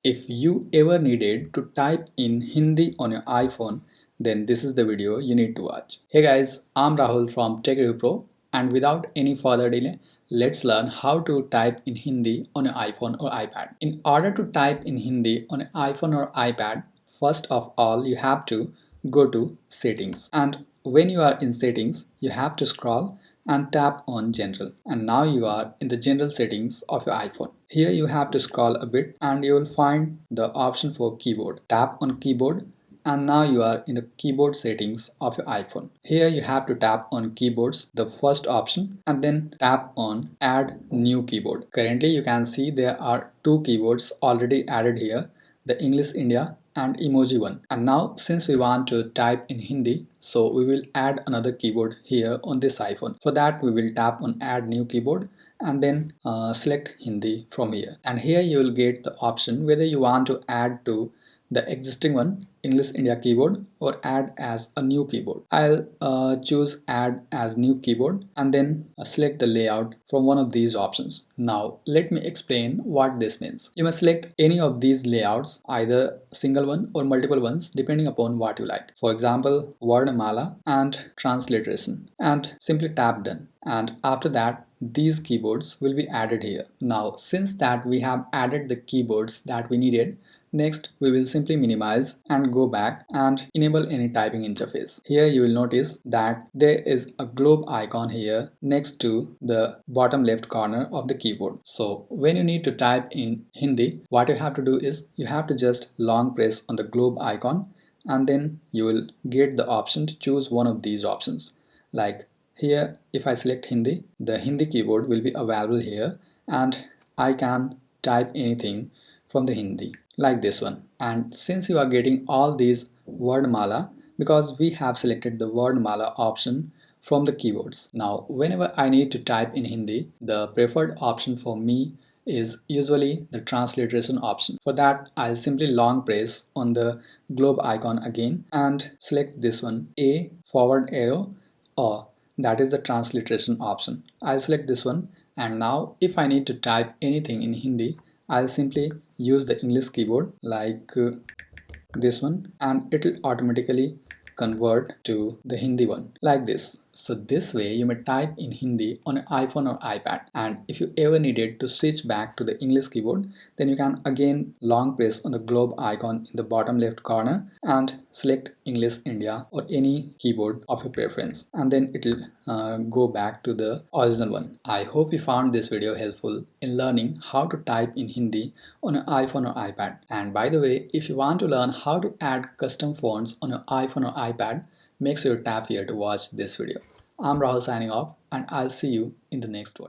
If you ever needed to type in Hindi on your iPhone, then this is the video you need to watch. Hey guys, I'm Rahul from Tech Review Pro, and without any further delay, let's learn how to type in Hindi on your iPhone or iPad. In order to type in Hindi on an iPhone or iPad, first of all you have to go to Settings, and when you are in Settings, you have to scroll and tap on General, and now you are in the general settings of your iPhone. Here you have to scroll a bit and you will find the option for keyboard. Tap on keyboard and now you are in the keyboard settings of your iPhone. Here you have to tap on keyboards, the first option, and then tap on add new keyboard. Currently you can see there are two keyboards already added here, the English India and emoji one. And now since we want to type in Hindi, so we will add another keyboard here on this iPhone. For that we will tap on add new keyboard and then select Hindi from here. And here you will get the option whether you want to add to the existing one, English India keyboard, or add as a new keyboard. I'll choose add as new keyboard and then select the layout from one of these options. Now let me explain what this means. You must select any of these layouts, either single one or multiple ones depending upon what you like. For example, Varnamala and transliteration, and simply tap done. And after that these keyboards will be added here. Now since that we have added the keyboards that we needed, next we will simply minimize and go back and enable any typing interface. Here you will notice that there is a globe icon here next to the bottom left corner of the keyboard. So when you need to type in Hindi, what you have to do is you have to just long press on the globe icon and then you will get the option to choose one of these options. Like here, if I select Hindi, the Hindi keyboard will be available here and I can type anything from the Hindi like this one. And since you are getting all these word mala, because we have selected the word mala option from the keyboards. Now whenever I need to type in Hindi, the preferred option for me is usually the transliteration option. For that I'll simply long press on the globe icon again and select this one, a forward arrow, or that is the transliteration option. I'll select this one, and now if I need to type anything in Hindi, I'll simply use the English keyboard like this one, and it will automatically convert to the Hindi one like this. So this way you may type in Hindi on an iPhone or iPad, and if you ever needed to switch back to the English keyboard, then you can again long press on the globe icon in the bottom left corner and select English India or any keyboard of your preference, and then it will go back to the original one. I hope you found this video helpful in learning how to type in Hindi on an iPhone or iPad. And by the way, if you want to learn how to add custom fonts on your iPhone or iPad, make sure you tap here to watch this video. I'm Rahul signing off, and I'll see you in the next one.